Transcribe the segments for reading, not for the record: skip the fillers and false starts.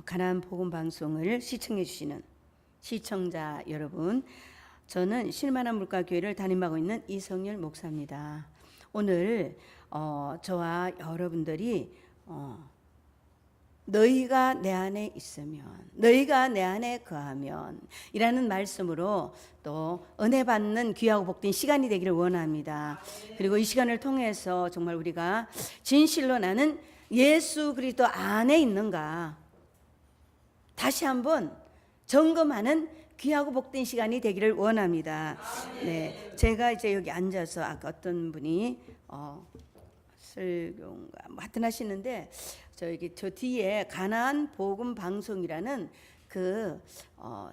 가나안 복음 방송을 시청해 주시는 시청자 여러분, 저는 실만한 물가교회를 담임하고 있는 이성열 목사입니다. 오늘 저와 여러분들이 너희가 내 안에 있으면, 너희가 내 안에 거하면 이라는 말씀으로 또 은혜 받는 귀하고 복된 시간이 되기를 원합니다. 그리고 이 시간을 통해서 정말 우리가 진실로 나는 예수 그리스도 안에 있는가 다시 한번 점검하는 귀하고 복된 시간이 되기를 원합니다. 네, 제가 이제 여기 앉아서 아까 어떤 분이 설교인가 하여튼 하시는데 저 뒤에 가나안 복음 방송이라는 그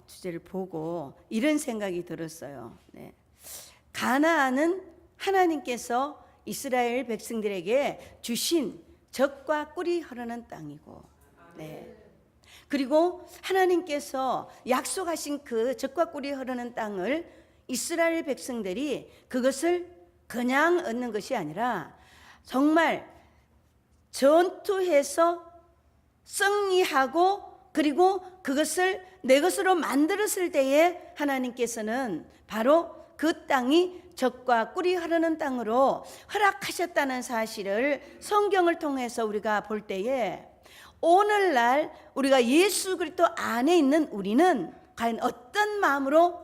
주제를 보고 이런 생각이 들었어요. 네. 가나안은 하나님께서 이스라엘 백성들에게 주신 젖과 꿀이 흐르는 땅이고, 네. 그리고 하나님께서 약속하신 그 젖과 꿀이 흐르는 땅을 이스라엘 백성들이 그것을 그냥 얻는 것이 아니라 정말 전투해서 승리하고 그리고 그것을 내 것으로 만들었을 때에 하나님께서는 바로 그 땅이 젖과 꿀이 흐르는 땅으로 허락하셨다는 사실을 성경을 통해서 우리가 볼 때에 오늘날 우리가 예수 그리스도 안에 있는 우리는 과연 어떤 마음으로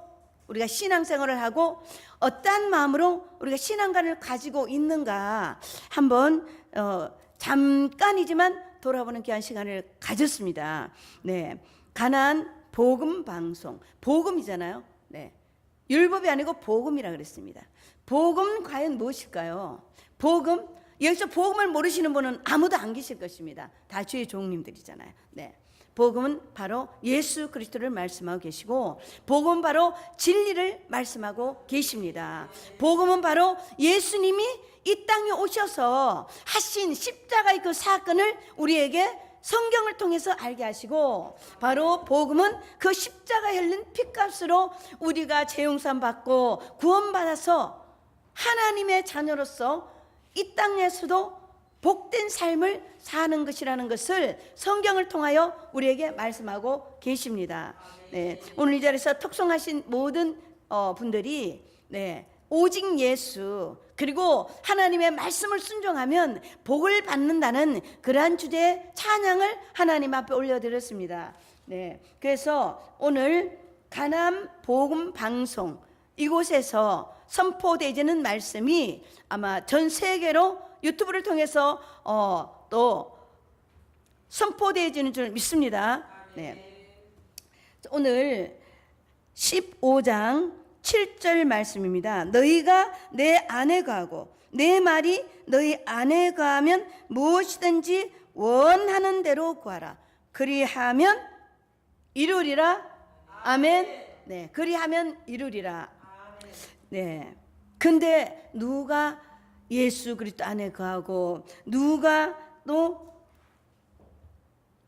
우리가 신앙생활을 하고 어떠한 마음으로 우리가 신앙관을 가지고 있는가 한번 잠깐이지만 돌아보는 귀한 시간을 가졌습니다. 네, 가나안 복음 방송, 복음이잖아요. 네, 율법이 아니고 복음이라 그랬습니다. 복음 과연 무엇일까요? 복음, 여기서 복음을 모르시는 분은 아무도 안 계실 것입니다. 다 주의 종님들이잖아요. 네. 복음은 바로 예수 그리스도를 말씀하고 계시고, 복음은 바로 진리를 말씀하고 계십니다. 복음은 바로 예수님이 이 땅에 오셔서 하신 십자가의 그 사건을 우리에게 성경을 통해서 알게 하시고, 바로 복음은 그 십자가에 흘린 피값으로 우리가 재용산 받고 구원받아서 하나님의 자녀로서 이 땅에서도 복된 삶을 사는 것이라는 것을 성경을 통하여 우리에게 말씀하고 계십니다. 네, 오늘 이 자리에서 톡송하신 모든 분들이 오직 예수 그리고 하나님의 말씀을 순종하면 복을 받는다는 그러한 주제의 찬양을 하나님 앞에 올려드렸습니다. 네, 그래서 오늘 가나안 복음 방송 이곳에서 선포되지는 말씀이 아마 전 세계로 유튜브를 통해서 또 선포되어지는 줄 믿습니다. 네. 오늘 15장 7절 말씀입니다. 너희가 내 안에 거하고 내 말이 너희 안에 거하면 무엇이든지 원하는 대로 구하라. 그리하면 이루리라. 아멘. 네, 그리하면 이루리라. 네. 근데 누가 예수 그리스도 안에 거하고 누가 또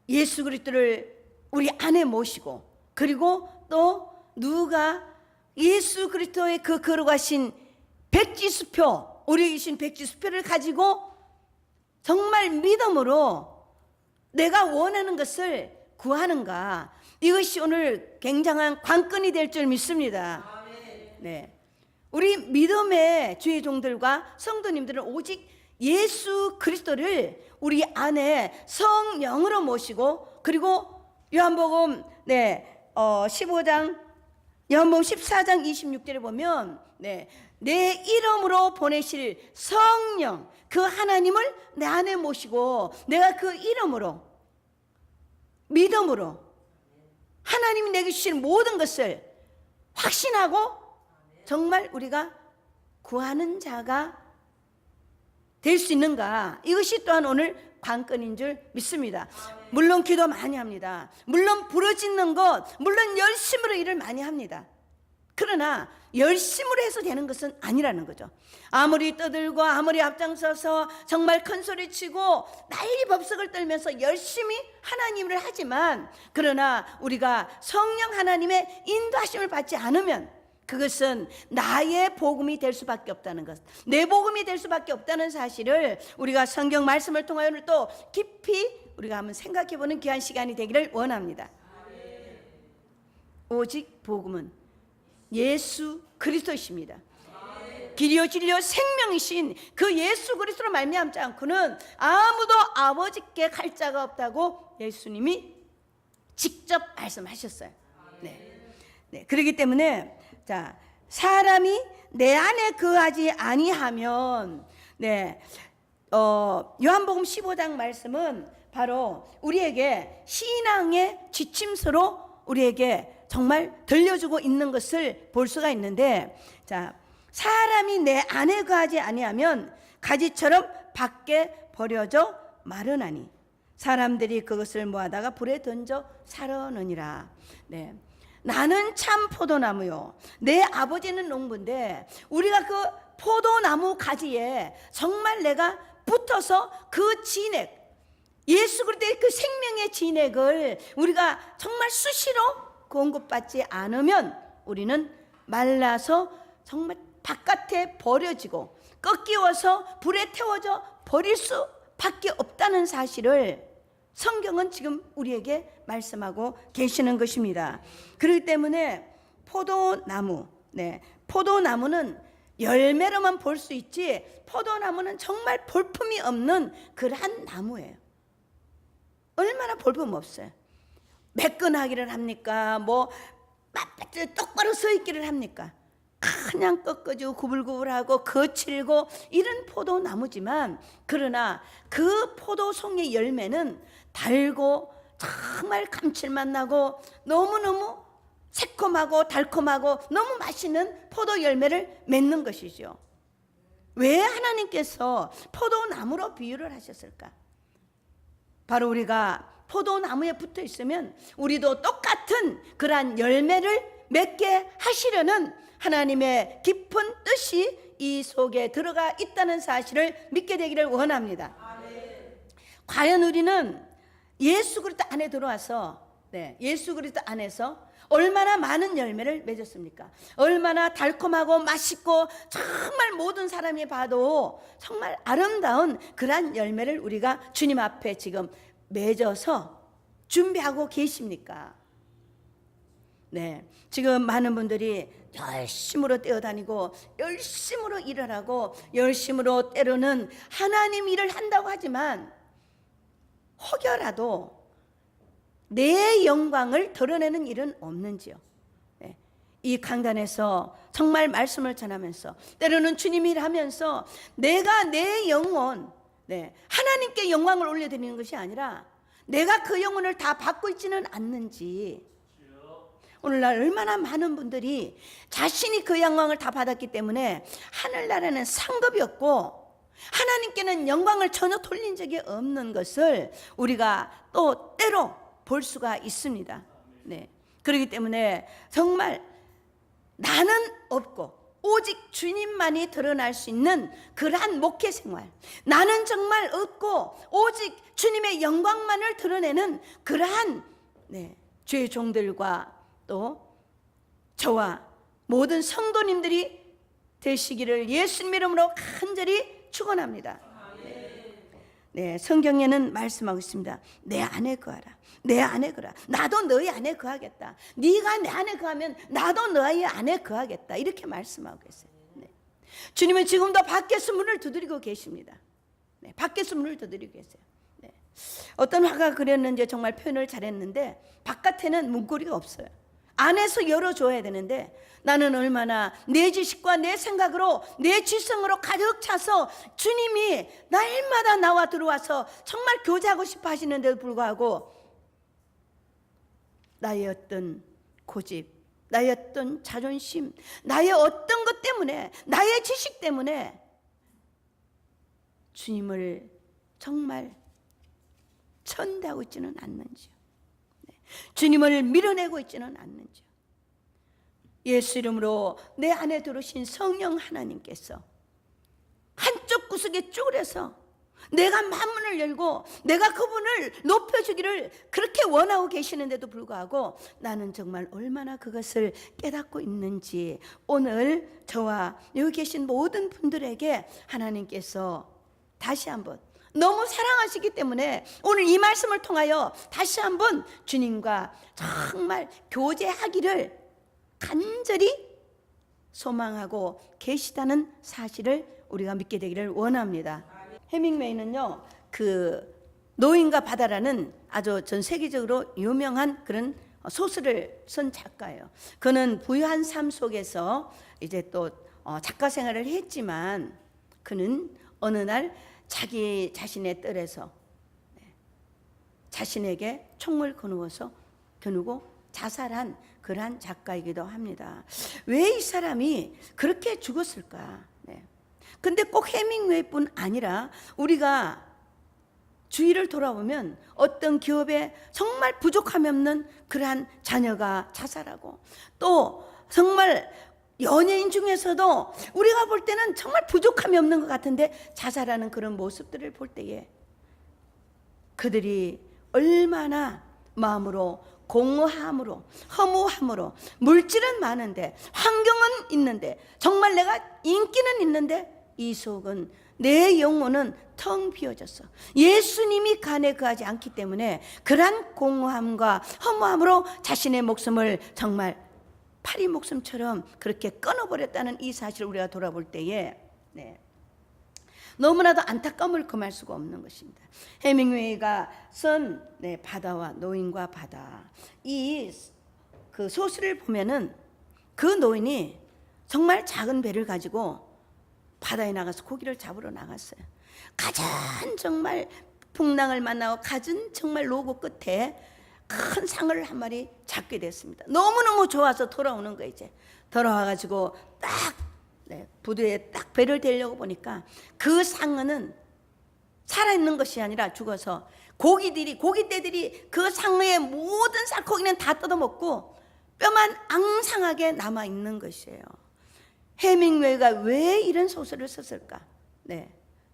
예수 그리스도를 우리 안에 모시고 그리고 또 누가 예수 그리스도의 그 걸어가신 백지수표, 우리에게 주신 백지수표를 가지고 정말 믿음으로 내가 원하는 것을 구하는가, 이것이 오늘 굉장한 관건이 될 줄 믿습니다. 네. 우리 믿음의 주의 종들과 성도님들은 오직 예수 그리스도를 우리 안에 성령으로 모시고, 그리고 요한복음 15장 요한복음 14장 26절에 보면 내 이름으로 보내실 성령 그 하나님을 내 안에 모시고 내가 그 이름으로 믿음으로 하나님이 내게 주신 모든 것을 확신하고 정말 우리가 구하는 자가 될 수 있는가, 이것이 또한 오늘 관건인 줄 믿습니다. 물론 기도 많이 합니다. 물론 부르짖는 것, 물론 열심으로 일을 많이 합니다. 그러나 열심으로 해서 되는 것은 아니라는 거죠. 아무리 떠들고 아무리 앞장서서 정말 큰 소리 치고 난리 법석을 떨면서 열심히 하나님을 하지만, 그러나 우리가 성령 하나님의 인도하심을 받지 않으면 그것은 나의 복음이 될 수밖에 없다는 것, 내 복음이 될 수밖에 없다는 사실을 우리가 성경 말씀을 통하여 또 깊이 우리가 한번 생각해보는 귀한 시간이 되기를 원합니다. 오직 복음은 예수 그리스도이십니다. 길이요 진리요 생명이신 그 예수 그리스도로 말미암지 않고는 아무도 아버지께 갈 자가 없다고 예수님이 직접 말씀하셨어요. 네, 그렇기 때문에 자, 사람이 내 안에 거하지 아니하면, 요한복음 15장 말씀은 바로 우리에게 신앙의 지침서로 우리에게 정말 들려주고 있는 것을 볼 수가 있는데, 자, 사람이 내 안에 거하지 아니하면 가지처럼 밖에 버려져 마르나니 사람들이 그것을 모아다가 불에 던져 사르느니라. 네. 나는 참 포도나무요, 내 아버지는 농부인데 우리가 그 포도나무 가지에 정말 내가 붙어서 그 진액, 예수 그리스도의 그 생명의 진액을 우리가 정말 수시로 공급받지 않으면 우리는 말라서 정말 바깥에 버려지고 꺾이워서 불에 태워져 버릴 수밖에 없다는 사실을 성경은 지금 우리에게 말씀하고 계시는 것입니다. 그렇기 때문에 포도나무, 포도나무는 열매로만 볼 수 있지, 포도나무는 정말 볼품이 없는 그러한 나무예요. 얼마나 볼품 없어요. 매끈하기를 합니까? 뭐 똑바로 서 있기를 합니까? 그냥 꺾어지고 구불구불하고 거칠고 이런 포도나무지만, 그러나 그 포도송의 열매는 달고 정말 감칠맛 나고 너무너무 새콤하고 달콤하고 너무 맛있는 포도 열매를 맺는 것이죠. 왜 하나님께서 포도나무로 비유를 하셨을까? 바로 우리가 포도나무에 붙어 있으면 우리도 똑같은 그러한 열매를 맺게 하시려는 하나님의 깊은 뜻이 이 속에 들어가 있다는 사실을 믿게 되기를 원합니다. 과연 우리는 예수 그리스도 안에 들어와서, 예수 그리스도 안에서 얼마나 많은 열매를 맺었습니까? 얼마나 달콤하고 맛있고 정말 모든 사람이 봐도 정말 아름다운 그러한 열매를 우리가 주님 앞에 지금 맺어서 준비하고 계십니까? 지금 많은 분들이 열심으로 뛰어다니고 열심으로 일을 하고 열심으로 때로는 하나님 일을 한다고 하지만 혹여라도 내 영광을 드러내는 일은 없는지요? 이 강단에서 정말 말씀을 전하면서 때로는 주님 일하면서 내가 내 영혼, 하나님께 영광을 올려드리는 것이 아니라 내가 그 영혼을 다 받고 있지는 않는지, 오늘날 얼마나 많은 분들이 자신이 그 영광을 다 받았기 때문에 하늘나라는 상급이 없고 하나님께는 영광을 전혀 돌린 적이 없는 것을 우리가 또 때로 볼 수가 있습니다. 그렇기 때문에 정말 나는 없고 오직 주님만이 드러날 수 있는 그러한 목회 생활, 나는 정말 없고 오직 주님의 영광만을 드러내는 그러한 주의 종들과 또 저와 모든 성도님들이 되시기를 예수님 이름으로 간절히 축원합니다. 성경에는 말씀하고 있습니다. 내 안에 거하라, 내 안에 거하라. 나도 너희 안에 거하겠다. 네가 내 안에 거하면 나도 너희 안에 거하겠다. 이렇게 말씀하고 계세요. 주님은 지금도 밖에서 문을 두드리고 계십니다. 밖에서 문을 두드리고 계세요. 어떤 화가 그렸는지 정말 표현을 잘했는데, 바깥에는 문고리가 없어요. 안에서 열어줘야 되는데 나는 얼마나 내 지식과 내 생각으로 내 지성으로 가득 차서 주님이 날마다 나와 들어와서 정말 교제하고 싶어 하시는데도 불구하고 나의 어떤 고집, 나의 어떤 자존심, 나의 어떤 것 때문에, 나의 지식 때문에 주님을 정말 천대하고 있지는 않는지요. 주님을 밀어내고 있지는 않는지요. 예수 이름으로 내 안에 들어오신 성령 하나님께서 한쪽 구석에 쪼그려서 내가 만문을 열고 내가 그분을 높여주기를 그렇게 원하고 계시는데도 불구하고 나는 정말 얼마나 그것을 깨닫고 있는지 오늘 저와 여기 계신 모든 분들에게 하나님께서 다시 한번 너무 사랑하시기 때문에 오늘 이 말씀을 통하여 다시 한번 주님과 정말 교제하기를 간절히 소망하고 계시다는 사실을 우리가 믿게 되기를 원합니다. 해밍웨이는요, 그 노인과 바다라는 아주 전 세계적으로 유명한 그런 소설을 쓴 작가예요. 그는 부유한 삶 속에서 이제 또 작가 생활을 했지만 그는 어느 날 자기 자신의 뜰에서 자신에게 총을 겨누고 자살한 그러한 작가이기도 합니다. 왜 이 사람이 그렇게 죽었을까? 근데 꼭 해밍웨이뿐 아니라 우리가 주위를 돌아보면 어떤 기업에 정말 부족함이 없는 그러한 자녀가 자살하고, 또 정말 연예인 중에서도 우리가 볼 때는 정말 부족함이 없는 것 같은데 자살하는 그런 모습들을 볼 때에 그들이 얼마나 마음으로 공허함으로, 허무함으로, 물질은 많은데, 환경은 있는데, 정말 내가 인기는 있는데 이 속은, 내 영혼은 텅 비어졌어. 예수님이 간에 거하지 않기 때문에 그러한 공허함과 허무함으로 자신의 목숨을 정말 파리 목숨처럼 그렇게 끊어버렸다는 이 사실을 우리가 돌아볼 때에 너무나도 안타까움을 금할 수가 없는 것입니다. 해밍웨이가 쓴 바다와 노인과 바다, 이 그 소설을 보면은 그 노인이 정말 작은 배를 가지고 바다에 나가서 고기를 잡으러 나갔어요. 가장 정말 풍랑을 만나고 가진 정말 로고 끝에 큰 상어를 한 마리 잡게 됐습니다. 너무너무 좋아서 돌아오는 거예요. 이제 돌아와가지고 딱 부두에 딱 배를 대려고 보니까 그 상어는 살아있는 것이 아니라 죽어서 고기떼들이 그 상어의 모든 살코기는 다 뜯어먹고 뼈만 앙상하게 남아있는 것이에요. 해밍웨이가 왜 이런 소설을 썼을까?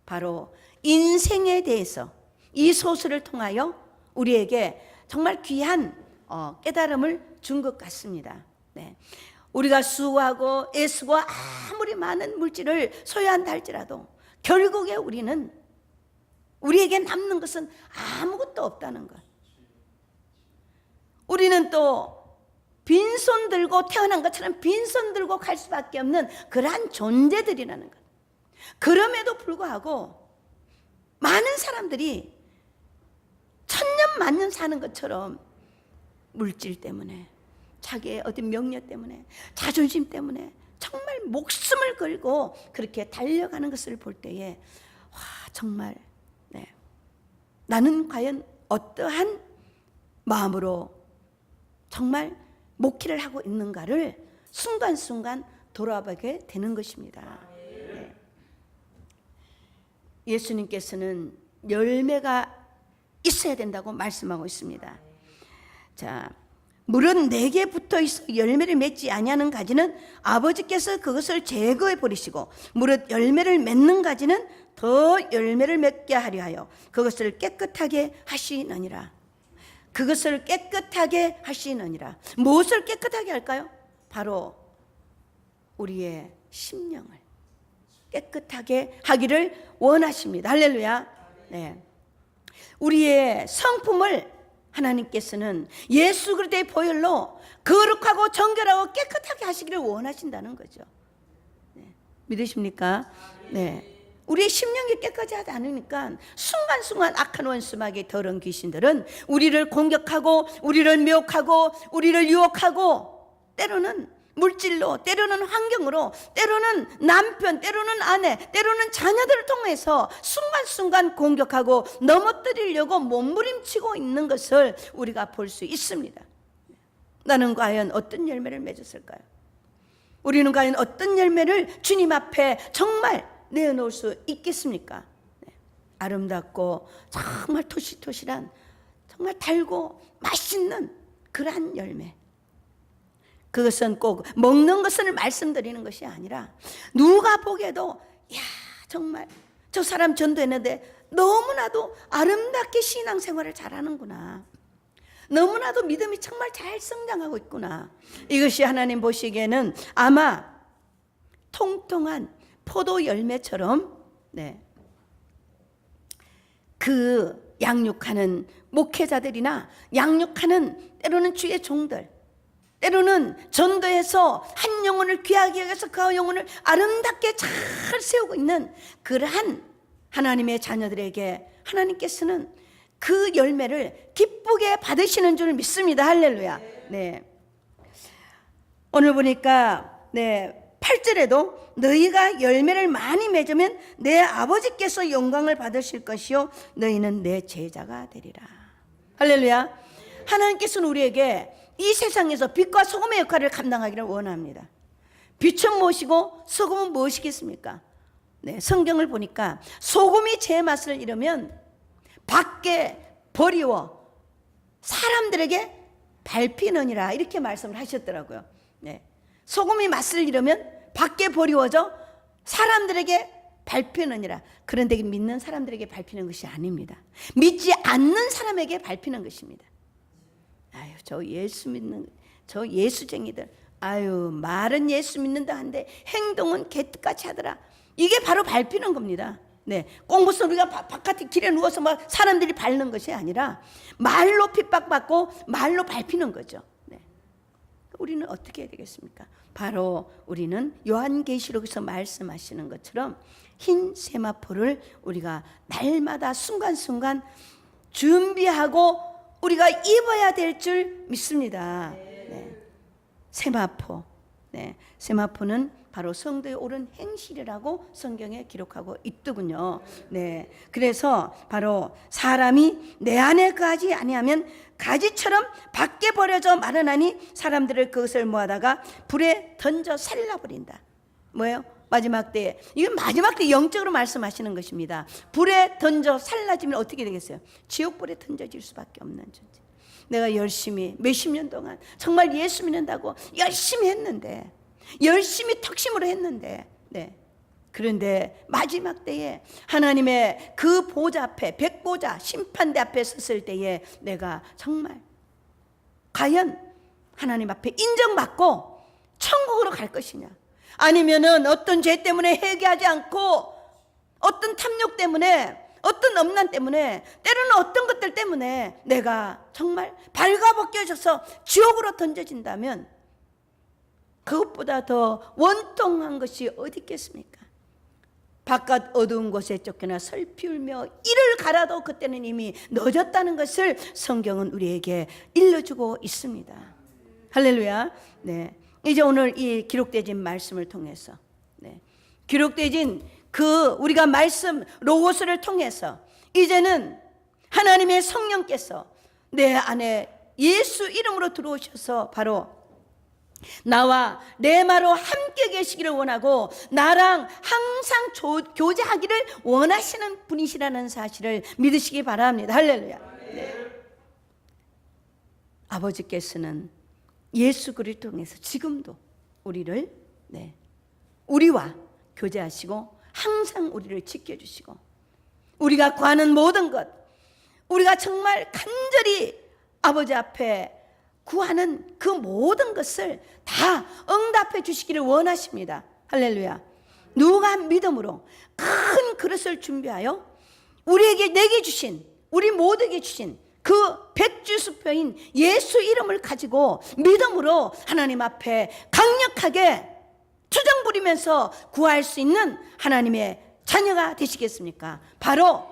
바로 인생에 대해서 이 소설을 통하여 우리에게 정말 귀한 깨달음을 준 것 같습니다. 우리가 수고하고 애쓰고 아무리 많은 물질을 소유한다 할지라도 결국에 우리에게 남는 것은 아무것도 없다는 것. 우리는 또 빈손 들고 태어난 것처럼 빈손 들고 갈 수밖에 없는 그러한 존재들이라는 것. 그럼에도 불구하고 많은 사람들이 천년 만년 사는 것처럼 물질 때문에, 자기의 어떤 명예 때문에, 자존심 때문에 정말 목숨을 걸고 그렇게 달려가는 것을 볼 때에 정말 나는 과연 어떠한 마음으로 정말 목회를 하고 있는가를 순간순간 돌아보게 되는 것입니다. 예수님께서는 열매가 있어야 된다고 말씀하고 있습니다. 자, 물은 내게 붙어 있어 열매를 맺지 아니하는 가지는 아버지께서 그것을 제거해 버리시고, 무릇 열매를 맺는 가지는 더 열매를 맺게 하려 하여 그것을 깨끗하게 하시느니라. 그것을 깨끗하게 하시느니라. 무엇을 깨끗하게 할까요? 바로 우리의 심령을 깨끗하게 하기를 원하십니다. 할렐루야. 우리의 성품을 하나님께서는 예수 그리스도의 보혈로 거룩하고 정결하고 깨끗하게 하시기를 원하신다는 거죠. 믿으십니까? 우리의 심령이 깨끗하지 않으니까 순간순간 악한 원수마귀 더러운 귀신들은 우리를 공격하고 우리를 미혹하고 우리를 유혹하고, 때로는 물질로, 때로는 환경으로, 때로는 남편, 때로는 아내, 때로는 자녀들을 통해서 순간순간 공격하고 넘어뜨리려고 몸부림치고 있는 것을 우리가 볼 수 있습니다. 나는 과연 어떤 열매를 맺었을까요? 우리는 과연 어떤 열매를 주님 앞에 정말 내어놓을 수 있겠습니까? 아름답고 정말 토실토실한, 정말 달고 맛있는 그러한 열매. 그것은 꼭 먹는 것을 말씀드리는 것이 아니라 누가 보게도 야, 정말 저 사람 전도했는데 너무나도 아름답게 신앙생활을 잘하는구나, 너무나도 믿음이 정말 잘 성장하고 있구나. 이것이 하나님 보시기에는 아마 통통한 포도 열매처럼 그 양육하는 목회자들이나 양육하는 때로는 주의 종들, 때로는 전도해서 한 영혼을 귀하게 여겨서 그 영혼을 아름답게 잘 세우고 있는 그러한 하나님의 자녀들에게 하나님께서는 그 열매를 기쁘게 받으시는 줄 믿습니다. 할렐루야. 네. 오늘 보니까 8절에도 너희가 열매를 많이 맺으면 내 아버지께서 영광을 받으실 것이요 너희는 내 제자가 되리라. 할렐루야. 하나님께서는 우리에게 이 세상에서 빛과 소금의 역할을 감당하기를 원합니다. 빛은 무엇이고 소금은 무엇이겠습니까? 성경을 보니까 소금이 제 맛을 잃으면 밖에 버리워 사람들에게 밟히느니라 이렇게 말씀을 하셨더라고요. 소금이 맛을 잃으면 밖에 버리워져 사람들에게 밟히느니라. 그런데 믿는 사람들에게 밟히는 것이 아닙니다. 믿지 않는 사람에게 밟히는 것입니다. 아유, 저 예수 믿는, 저 예수쟁이들, 아유, 말은 예수 믿는다 한데 행동은 개떡같이 하더라. 이게 바로 밟히는 겁니다. 꼭 무슨 우리가 바깥에 길에 누워서 막 사람들이 밟는 것이 아니라 말로 핍박받고 말로 밟히는 거죠. 우리는 어떻게 해야 되겠습니까? 바로 우리는 요한계시록에서 말씀하시는 것처럼 흰 세마포를 우리가 날마다 순간순간 준비하고 우리가 입어야 될 줄 믿습니다. 세마포. 세마포는 바로 성도의 옳은 행실이라고 성경에 기록하고 있더군요. 그래서 바로 사람이 내 안에 거하지 아니하면 가지처럼 밖에 버려져 마르나니 사람들을 그것을 모아다가 불에 던져 살라버린다. 뭐예요? 마지막 때에. 이건 마지막 때 영적으로 말씀하시는 것입니다. 불에 던져 살라지면 어떻게 되겠어요? 지옥불에 던져질 수밖에 없는 존재. 내가 열심히 몇십 년 동안 정말 예수 믿는다고 열심히 했는데, 열심히 턱심으로 했는데, 그런데 마지막 때에 하나님의 그 보좌 앞에, 백보좌 심판대 앞에 섰을 때에 내가 정말 과연 하나님 앞에 인정받고 천국으로 갈 것이냐, 아니면은 어떤 죄 때문에 회개하지 않고 어떤 탐욕 때문에, 어떤 엄난 때문에, 때로는 어떤 것들 때문에 내가 정말 발가벗겨져서 지옥으로 던져진다면 그것보다 더 원통한 것이 어디 있겠습니까? 바깥 어두운 곳에 쫓겨나 슬피 울며 이를 갈아도 그때는 이미 늦었다는 것을 성경은 우리에게 일러주고 있습니다. 할렐루야. 이제 오늘 이 기록되진 말씀을 통해서, 기록되진 그 우리가 말씀 로고스를 통해서 이제는 하나님의 성령께서 내 안에 예수 이름으로 들어오셔서 바로 나와 내 마로 함께 계시기를 원하고 나랑 항상 교제하기를 원하시는 분이시라는 사실을 믿으시기 바랍니다. 할렐루야. 아버지께서는 예수 그리스도를 통해서 지금도 우리를 우리와 교제하시고 항상 우리를 지켜주시고 우리가 구하는 모든 것, 우리가 정말 간절히 아버지 앞에 구하는 그 모든 것을 다 응답해 주시기를 원하십니다. 할렐루야. 누가 믿음으로 큰 그릇을 준비하여 우리에게 내게 주신, 우리 모두에게 주신 그 백주수표인 예수 이름을 가지고 믿음으로 하나님 앞에 강력하게 투정 부리면서 구할 수 있는 하나님의 자녀가 되시겠습니까? 바로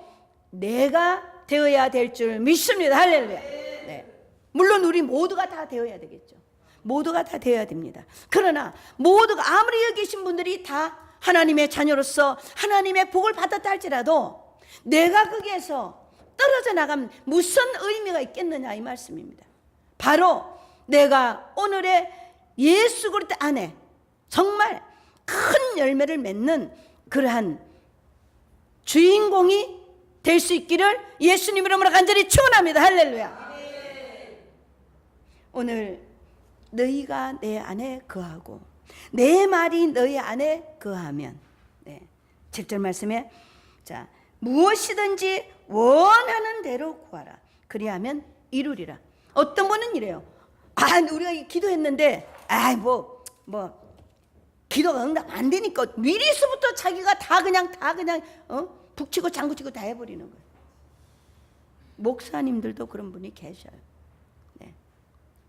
내가 되어야 될 줄 믿습니다. 할렐루야. 물론 우리 모두가 다 되어야 되겠죠. 모두가 다 되어야 됩니다. 그러나 모두가 아무리 여기 계신 분들이 다 하나님의 자녀로서 하나님의 복을 받았다 할지라도 내가 거기에서 떨어져 나가면 무슨 의미가 있겠느냐 이 말씀입니다. 바로 내가 오늘의 예수 그리스도 안에 정말 큰 열매를 맺는 그러한 주인공이 될 수 있기를 예수님 이름으로 간절히 축원합니다. 할렐루야. 오늘 너희가 내 안에 거하고 내 말이 너희 안에 거하면 7절 말씀에 자 무엇이든지 원하는 대로 구하라. 그리하면 이루리라. 어떤 분은 이래요. 우리가 기도했는데 기도가 응답 안 되니까 미리서부터 자기가 다 그냥 북치고 장구치고 다 해버리는 거예요. 목사님들도 그런 분이 계셔요. 네.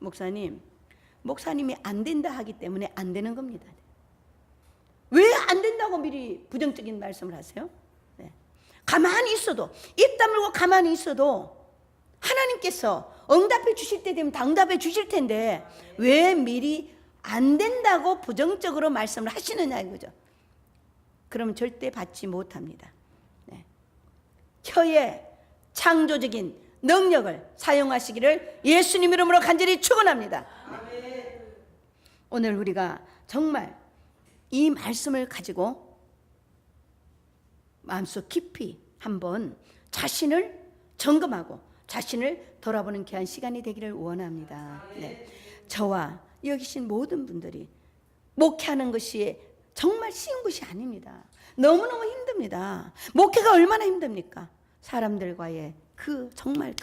목사님이 안 된다 하기 때문에 안 되는 겁니다. 왜 안 된다고 미리 부정적인 말씀을 하세요? 네. 가만히 있어도, 입 다물고 가만히 있어도 하나님께서 응답해 주실 때 되면 응답해 주실 텐데 왜 미리 안 된다고 부정적으로 말씀을 하시느냐 이거죠. 그럼 절대 받지 못합니다. 네. 혀의 창조적인 능력을 사용하시기를 예수님 이름으로 간절히 축원합니다. 네. 오늘 우리가 정말 이 말씀을 가지고 마음속 깊이 한번 자신을 점검하고 자신을 돌아보는 귀한 시간이 되기를 원합니다. 네. 저와 여기 계신 모든 분들이 목회하는 것이 정말 쉬운 것이 아닙니다. 너무너무 힘듭니다. 목회가 얼마나 힘듭니까? 사람들과의 정말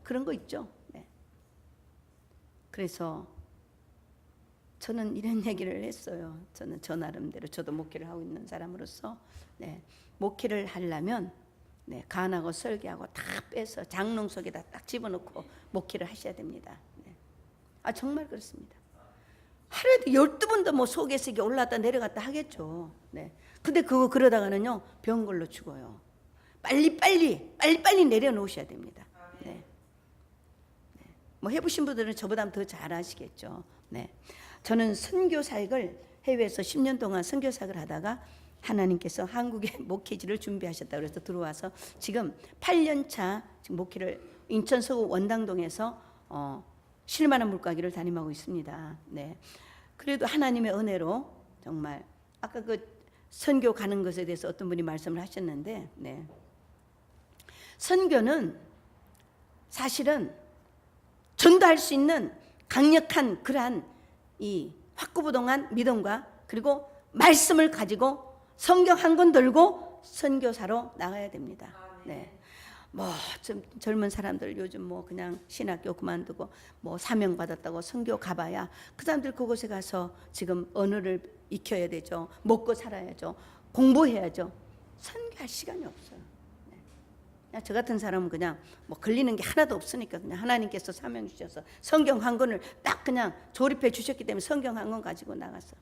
그런 거 있죠. 네. 그래서 저는 이런 얘기를 했어요. 저는 저 나름대로 저도 목회를 하고 있는 사람으로서 목회를 하려면 간하고 설계하고 다 빼서 장롱 속에다 딱 집어넣고 목회를 하셔야 됩니다. 정말 그렇습니다. 하루에도 12번도 뭐 속에서 올랐다 내려갔다 하겠죠. 근데 그러다가는요 병 걸로 죽어요. 빨리 내려놓으셔야 됩니다. 뭐 해보신 분들은 저보다 더 잘 아시겠죠. 저는 선교사역을 해외에서 10년 동안 선교사역을 하다가 하나님께서 한국에 목회지를 준비하셨다고 해서 들어와서 지금 8년차 지금 목회를 인천 서구 원당동에서 쉴만한 물가기를 담임하고 있습니다. 그래도 하나님의 은혜로 정말 아까 선교 가는 것에 대해서 어떤 분이 말씀을 하셨는데 선교는 사실은 전도할 수 있는 강력한 그러한 이 확고부동한 믿음과 그리고 말씀을 가지고 성경 한 권 들고 선교사로 나가야 됩니다. 뭐 젊은 사람들 요즘 뭐 그냥 신학교 그만두고 뭐 사명 받았다고 선교 가봐야 그 사람들 그곳에 가서 지금 언어를 익혀야 되죠. 먹고 살아야죠. 공부해야죠. 선교할 시간이 없어요. 저 같은 사람은 그냥 뭐 걸리는 게 하나도 없으니까 그냥 하나님께서 사명 주셔서 성경 한 권을 딱 그냥 조립해 주셨기 때문에 성경 한 권 가지고 나갔어.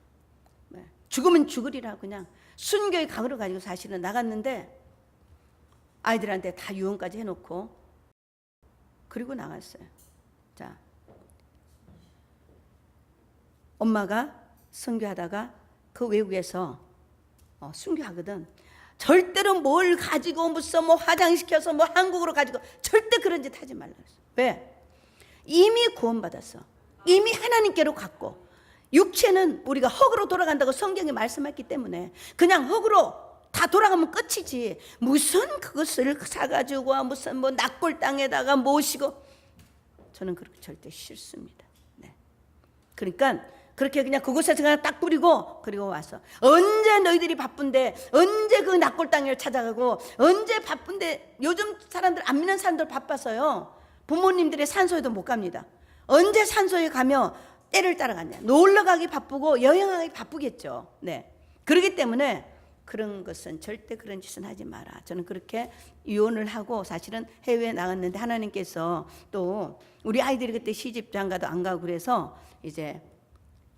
죽으면 죽으리라 그냥 순교의 각오를 가지고 사실은 나갔는데 아이들한테 다 유언까지 해놓고 그리고 나갔어요. 자, 엄마가 선교하다가 그 외국에서 순교하거든. 절대로 뭘 가지고 무슨 뭐 화장시켜서 뭐 한국으로 가지고 절대 그런 짓 하지 말라 그랬어. 왜? 이미 구원받았어. 이미 하나님께로 갔고 육체는 우리가 흙으로 돌아간다고 성경에 말씀했기 때문에 그냥 흙으로 다 돌아가면 끝이지 무슨 그것을 사가지고 무슨 뭐 납골 땅에다가 모시고 저는 그렇게 절대 싫습니다. 그러니까 그렇게 그냥 그곳에서 그냥 딱 뿌리고 그리고 와서 언제 너희들이 바쁜데 언제 그 납골 땅을 찾아가고 언제 바쁜데 요즘 사람들 안 믿는 사람들 바빠서요 부모님들의 산소에도 못 갑니다. 언제 산소에 가며 때를 따라갔냐 놀러 가기 바쁘고 여행하기 바쁘겠죠. 그렇기 때문에 그런 것은 절대 그런 짓은 하지 마라. 저는 그렇게 유언을 하고 사실은 해외에 나갔는데 하나님께서 또 우리 아이들이 그때 시집 장가도 안 가고 그래서 이제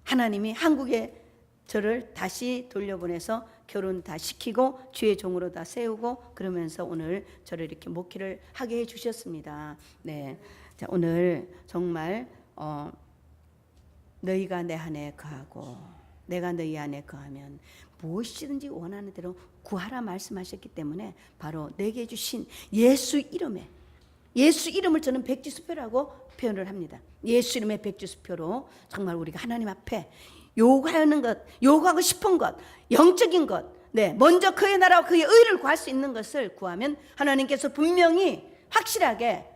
하나님이 한국에 저를 다시 돌려보내서 결혼 다 시키고 주의 종으로 다 세우고 그러면서 오늘 저를 이렇게 목회를 하게 해주셨습니다. 자, 오늘 정말 너희가 내 안에 거하고 내가 너희 안에 거하면 무엇이든지 원하는 대로 구하라 말씀하셨기 때문에 바로 내게 주신 예수 이름에 예수 이름을 저는 백지수표라고 표현을 합니다. 예수 이름의 백지수표로 정말 우리가 하나님 앞에 요구하는 것, 요구하고 싶은 것, 영적인 것, 먼저 그의 나라와 그의 의를 구할 수 있는 것을 구하면 하나님께서 분명히 확실하게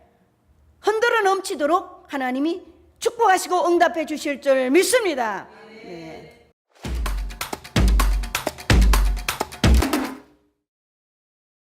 흔들어 넘치도록 하나님이 축복하시고 응답해 주실 줄 믿습니다.